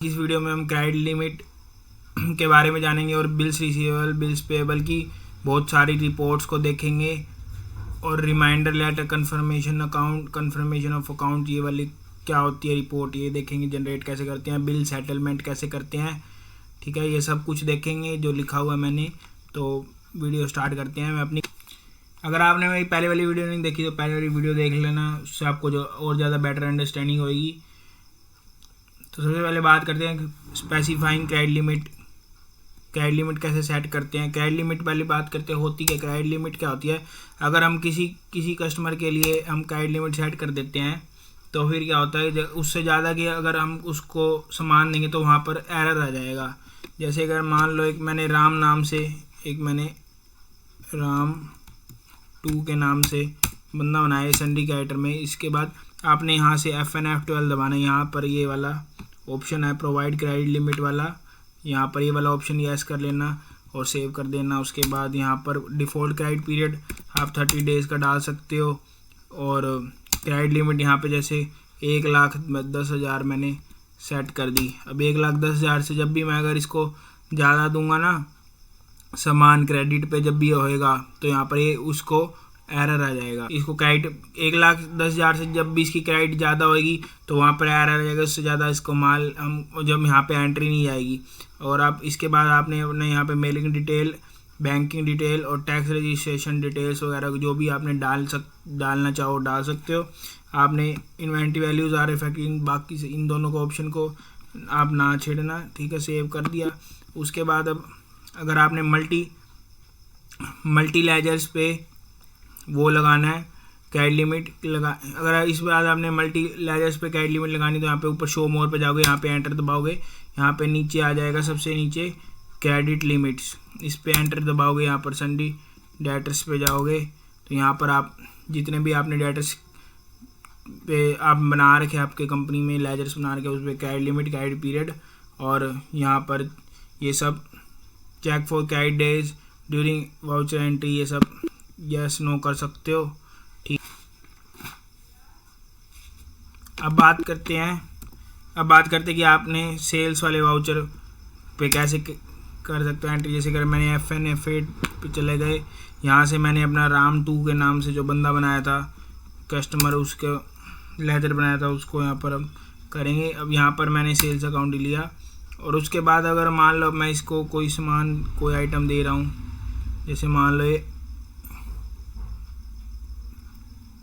इस वीडियो में हम क्रेडिट लिमिट के बारे में जानेंगे और बिल्स रिसीवेबल, बिल्स पेएबल की बहुत सारी रिपोर्ट्स को देखेंगे और reminder letter, confirmation account, confirmation of account, ये वाली क्या होती है रिपोर्ट, ये देखेंगे। जनरेट कैसे करते हैं, बिल सेटलमेंट कैसे करते हैं, ठीक है, ये सब कुछ देखेंगे जो लिखा हुआ है मैंने। तो वीडियो स्टार्ट करते हैं। मैं अपनी अगर आपने मेरी पहले वाली वीडियो नहीं देखी तो पहले वाली वीडियो देख लेना, उससे आपको जो और ज़्यादा बेटर अंडरस्टैंडिंग होगी। तो सबसे पहले बात करते हैं specifying credit limit. Credit limit कैसे सेट करते हैं। क्रेडिट लिमिट पहले बात करते हैं होती क्या। क्रेडिट लिमिट क्या होती है, अगर हम किसी कस्टमर के लिए हम क्रेडिट लिमिट सेट कर देते हैं तो फिर क्या होता है, उससे ज़्यादा की अगर हम उसको सामान देंगे तो वहाँ पर एरर आ जाएगा। जैसे अगर मान लो मैंने राम नाम से राम 2 के नाम से बंदा बनाया संडी कैरेक्टर में। इसके बाद आपने यहाँ से F12 दबाना है। यहाँ पर ये वाला ऑप्शन है प्रोवाइड क्रेडिट लिमिट वाला, यहाँ पर ये वाला ऑप्शन यस कर लेना और सेव कर देना। उसके बाद यहाँ पर डिफ़ॉल्ट क्रेडिट पीरियड आप 30 डेज़ का डाल सकते हो और क्रेडिट लिमिट यहाँ पे जैसे 1,10,000 मैंने सेट कर दी। अब 1,10,000 से जब भी मैं अगर इसको ज़्यादा दूंगा ना सामान क्रेडिट पे जब भी होएगा तो यहाँ पर ये उसको एरर आ जाएगा। इसको क्रेडिट 1,10,000 से जब भी इसकी क्रेडिट ज़्यादा होएगी तो वहाँ पर एरर आ जाएगा। उससे ज़्यादा इसको माल हम जब यहाँ पे एंट्री नहीं आएगी। और आप इसके बाद आपने अपने यहाँ पे मेलिंग डिटेल, बैंकिंग डिटेल और टैक्स रजिस्ट्रेशन डिटेल्स वगैरह जो भी आपने डालना चाहो डाल सकते हो। आपने इन्वेंट्री वैल्यूज़ आर इफेक्टिव, बाकी इन दोनों को ऑप्शन को आप ना छेड़ना, ठीक है, सेव कर दिया। उसके बाद अब अगर आपने मल्टी लेजर्स पे वो लगाना है क्रेडिट लिमिट अगर इस बाद आपने मल्टी लेजर्स पे क्रेडिट लिमिट लगानी तो यहाँ पे ऊपर शो मोर पे जाओगे, यहाँ पे एंटर दबाओगे, यहाँ पे नीचे आ जाएगा सबसे नीचे क्रेडिट लिमिट्स, इस पे एंटर दबाओगे। यहाँ पर संडी डेटर्स पे जाओगे तो यहाँ पर आप जितने भी आपने डेटर्स पे आप बना रखे आपके कंपनी में लेजर्स बना रखे उस पर क्रेडिट लिमिट, क्रेडिट पीरियड और यहाँ पर ये सब check for credit days during voucher entry, ये सब यस नो कर सकते हो, ठीक। अब बात करते हैं कि आपने सेल्स वाले वाउचर पे कैसे कर सकते हो एंट्री। जैसे अगर मैंने F8 पे चले गए, यहाँ से मैंने अपना राम 2 के नाम से जो बंदा बनाया था कस्टमर, उसके लेजर बनाया था, उसको यहाँ पर हम करेंगे। अब यहाँ पर मैंने सेल्स अकाउंट लिया और उसके बाद अगर मान लो मैं इसको कोई आइटम दे रहा हूँ, जैसे मान लो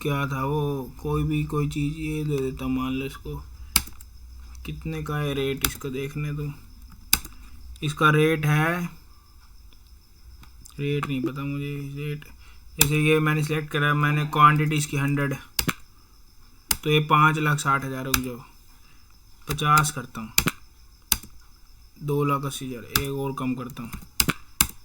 क्या था वो, कोई चीज़ ये दे देता, मान लो इसको कितने का है रेट, इसको देखने दो। इसका रेट नहीं पता मुझे रेट। जैसे ये मैंने सेलेक्ट करा, मैंने क्वांटिटी इसकी 100, तो ये 5,60,000 रुक जाओ 50 करता हूँ, 2,80,000 एक और कम करता हूँ।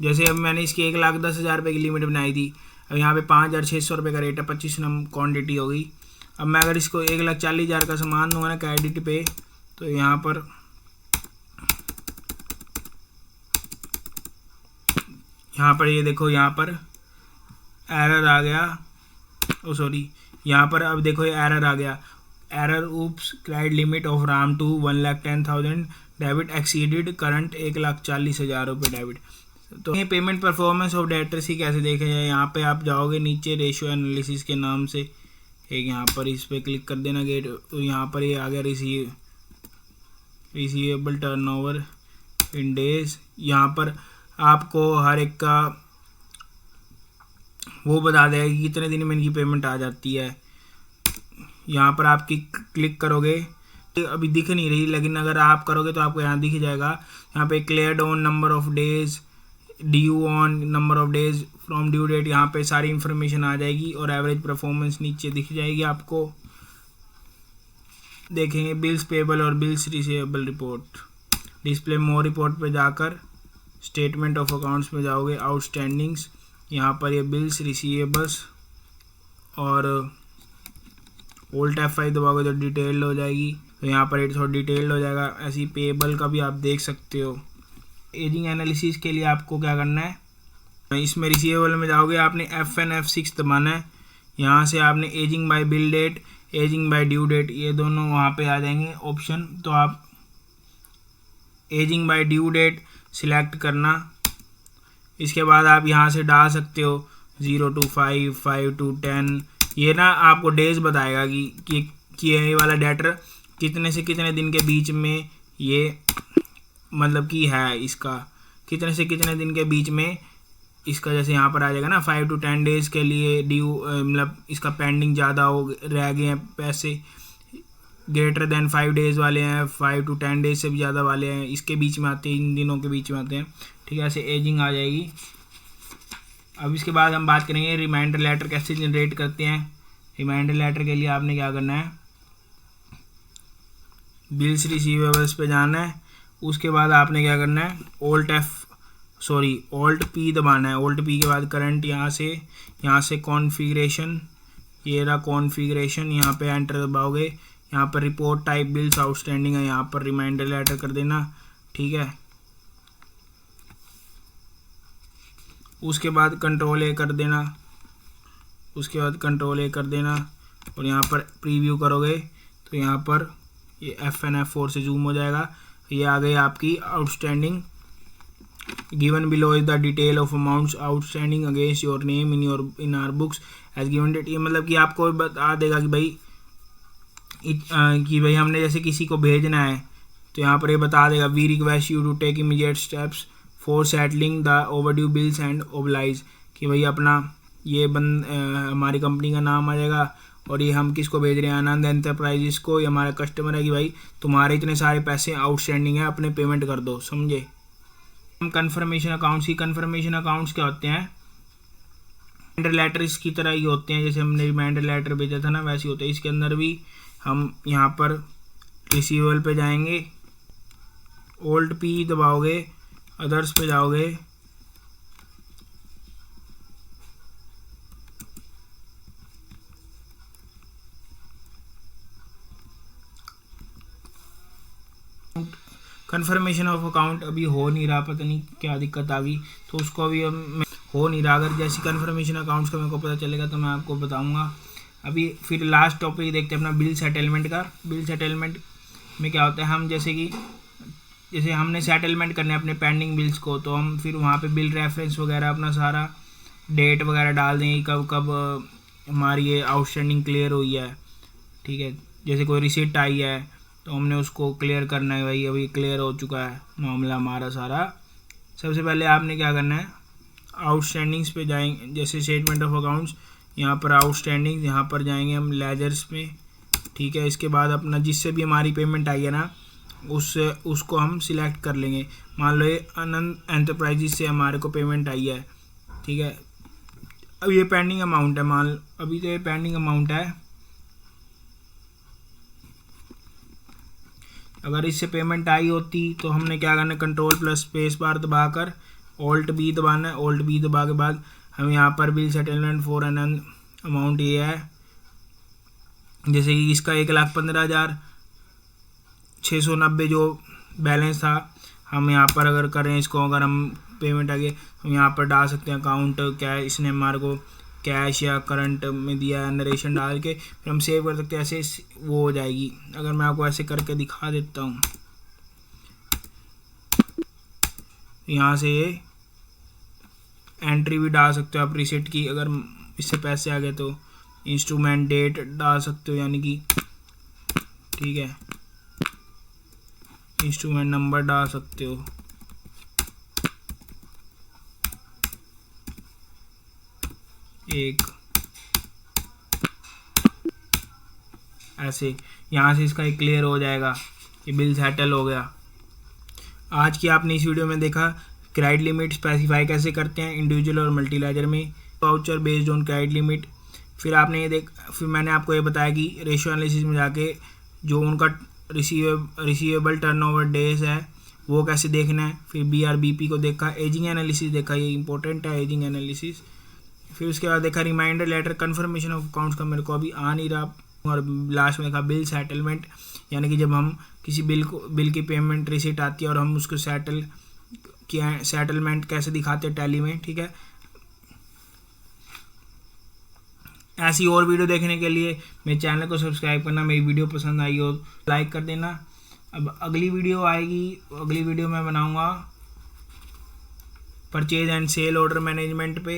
जैसे अब मैंने इसकी 1,10,000 रुपये की लिमिट बनाई थी, अब यहाँ पे 5,600 रुपये का रेट है, 25 नंबर क्वान्टिटी हो गई। अब मैं अगर इसको 1,40,000 का सामान दूंगा ना क्रेडिट पे, तो यहाँ पर ये देखो, यहाँ पर एरर आ गया, यहाँ पर अब देखो ये एरर आ गया, error oops credit limit of Ram 2 1,10,000 debit exceeded current 1,40,000 रुपये डेबिट। तो ये पेमेंट परफॉर्मेंस ऑफ डेटर्स ही कैसे देखे जाए, यहाँ पे आप जाओगे नीचे रेशियो एनालिसिस के नाम से एक, यहाँ पर इस पर क्लिक कर देना गेट, तो यहाँ पर ये आ गया रिसीवेबल टर्नओवर इन डेज। यहाँ पर आपको हर एक का वो बता देगा कि कितने दिन में इनकी पेमेंट आ जाती है। यहाँ पर आप क्लिक करोगे, अभी दिख नहीं रही, लेकिन अगर आप करोगे तो आपको यहाँ दिख जाएगा। यहाँ पे cleared on number of days, due on number of days from due date, यहाँ पे सारी इन्फॉर्मेशन आ जाएगी और एवरेज परफॉर्मेंस नीचे दिख जाएगी आपको। देखेंगे बिल्स पेएबल और बिल्स रिसीवेबल रिपोर्ट, डिस्प्ले मोर रिपोर्ट पे जाकर स्टेटमेंट ऑफ अकाउंट्स में जाओगे, आउटस्टैंडिंग्स, यहाँ पर ये बिल्स रिसीवेबल्स और ओल्ड F5 दबाओगे तो डिटेल्ड हो जाएगी, तो यहाँ पर ये थोड़ा डिटेल्ड हो जाएगा। ऐसे ही पेएबल का भी आप देख सकते हो। एजिंग एनालिसिस के लिए आपको क्या करना है, इसमें रिसीवेबल में जाओगे, आपने F6 दबाना है। यहाँ से आपने ageing by bill date, ageing by due date, ये दोनों वहाँ पे आ जाएंगे ऑप्शन, तो आप ageing by due date select करना। इसके बाद आप यहाँ से डाल सकते हो 0 to 5, 5 to 10। ये ना आपको डेज बताएगा कि ये वाला डेटर कितने से कितने दिन के बीच में ये मतलब कि है, इसका कितने से कितने दिन के बीच में इसका, जैसे यहाँ पर आ जाएगा ना 5 to 10 डेज़ के लिए ड्यू, मतलब इसका पेंडिंग ज़्यादा हो रह गए हैं पैसे, ग्रेटर देन 5 डेज़ वाले हैं, 5 to 10 डेज से भी ज़्यादा वाले हैं, इसके बीच में आते हैं, इन दिनों के बीच में आते हैं। ठीक है, ऐसे एजिंग आ जाएगी। अब इसके बाद हम बात करेंगे रिमाइंडर लेटर कैसे जनरेट करते हैं। रिमाइंडर लेटर के लिए आपने क्या करना है, बिल्स रिसीवेबल्स पे जाना है। उसके बाद आपने क्या करना है, ऑल्ट पी दबाना है। ऑल्ट पी के बाद करंट यहाँ से कॉन्फ़िगरेशन, ये रहा कॉन्फ़िगरेशन, यहाँ पे एंटर दबाओगे। यहाँ पर रिपोर्ट टाइप बिल्स आउटस्टैंडिंग है, यहाँ पर रिमाइंडर लेटर कर देना। ठीक है, उसके बाद कंट्रोल ए कर देना, और यहाँ पर प्रीव्यू करोगे तो यहाँ पर ये F4 से जूम हो जाएगा। ये आ गई आपकी outstanding. Given below is the detail of amounts outstanding against your name in our books as given date. ये मतलब कि आपको बता देगा कि भाई हमने जैसे किसी को भेजना है तो यहाँ पर ये बता देगा we request you to take immediate steps for settling the overdue bills and oblige. कि भाई अपना ये हमारी कंपनी का नाम आ जाएगा और ये हम किसको भेज रहे हैं, आनंद एंटरप्राइजेस को। ये हमारा कस्टमर है कि भाई तुम्हारे इतने सारे पैसे आउटस्टैंडिंग है, अपने पेमेंट कर दो, समझे। हम कन्फर्मेशन अकाउंट्स की, कन्फर्मेशन अकाउंट्स क्या होते हैं, रिमाइंडर लेटर इसकी तरह ही होते हैं, जैसे हमने रिमाइंडर लेटर भेजा था ना वैसे होते हैं। इसके अंदर भी हम यहाँ पर रिसीवेबल पे जाएंगे, ऑल्ट पी दबाओगे, अदर्स पे जाओगे, कन्फर्मेशन ऑफ अकाउंट अभी हो नहीं रहा, पता नहीं क्या दिक्कत आ गई, तो उसको अभी हो नहीं रहा। अगर जैसी कन्फर्मेशन अकाउंट्स का मेरे को पता चलेगा तो मैं आपको बताऊंगा। अभी फिर लास्ट टॉपिक देखते हैं अपना बिल सेटलमेंट का। बिल सेटलमेंट में क्या होता है, हम जैसे हमने सेटलमेंट करने अपने पेंडिंग बिल्स को, तो हम फिर वहाँ पे बिल रेफरेंस वगैरह अपना सारा डेट वगैरह डाल देंगे, कब कब हमारी ये आउटस्टैंडिंग क्लियर हुई है। ठीक है, जैसे कोई रिसिप्ट आई है तो हमने उसको क्लियर करना है, भाई अभी क्लियर हो चुका है मामला हमारा सारा। सबसे पहले आपने क्या करना है, आउटस्टैंडिंग्स पे जाएंगे, जैसे स्टेटमेंट ऑफ अकाउंट्स, यहाँ पर आउटस्टैंडिंग, यहाँ पर जाएंगे हम लेजर्स में। ठीक है, इसके बाद अपना जिससे भी हमारी पेमेंट आई है ना उसको हम सिलेक्ट कर लेंगे। मान लो ये आनंद एंटरप्राइजेस से हमारे को पेमेंट आई है। ठीक है, अब ये पेंडिंग अमाउंट है, अभी तो ये पेंडिंग अमाउंट है। अगर इससे पेमेंट आई होती तो हमने क्या करना है, कंट्रोल प्लस स्पेस बार दबाकर ऑल्ट बी दबाना है। ऑल्ट बी दबा के बाद हम यहाँ पर bill settlement for an amount ये है, जैसे कि इसका 1,15,690 जो बैलेंस था, हम यहाँ पर अगर करें इसको, अगर हम पेमेंट आगे हम यहाँ पर डाल सकते हैं अकाउंट क्या इसने हमारे को कैश या करंट में दिया है, नरेशन डाल के फिर हम सेव कर सकते हैं, ऐसे वो हो जाएगी। अगर मैं आपको ऐसे करके दिखा देता हूँ, यहाँ से ये एंट्री भी डाल सकते हो आप रिसिप्ट की, अगर इससे पैसे आ गए तो इंस्ट्रूमेंट डेट डाल सकते हो, यानी कि ठीक है, इंस्ट्रूमेंट नंबर डाल सकते हो। एक ऐसे यहाँ से इसका एक क्लियर हो जाएगा, ये बिल सेटल हो गया। आज की आपने इस वीडियो में देखा क्रेडिट लिमिट स्पेसिफाई कैसे करते हैं इंडिविजुअल और मल्टी लेजर में, voucher based on credit limit. फिर मैंने आपको ये बताया कि रेशियो एनालिसिस में जाके जो उनका रिसीवेबल टर्नओवर डेज है वो कैसे देखना है। फिर BRBP को देखा, एजिंग एनालिसिस देखा, ये इंपॉर्टेंट है एजिंग एनालिसिस। फिर उसके बाद देखा reminder letter, confirmation of accounts का मेरे को अभी आ नहीं रहा, और लास्ट में देखा बिल सेटलमेंट, यानी कि जब हम किसी बिल की पेमेंट रिसीट आती है और हम उसको सेटलमेंट कैसे दिखाते हैं टैली में। ठीक है, ऐसी और वीडियो देखने के लिए मेरे चैनल को सब्सक्राइब करना, मेरी वीडियो पसंद आई हो लाइक कर देना। अब अगली वीडियो आएगी, अगली वीडियो में बनाऊंगा purchase and sale order management पे।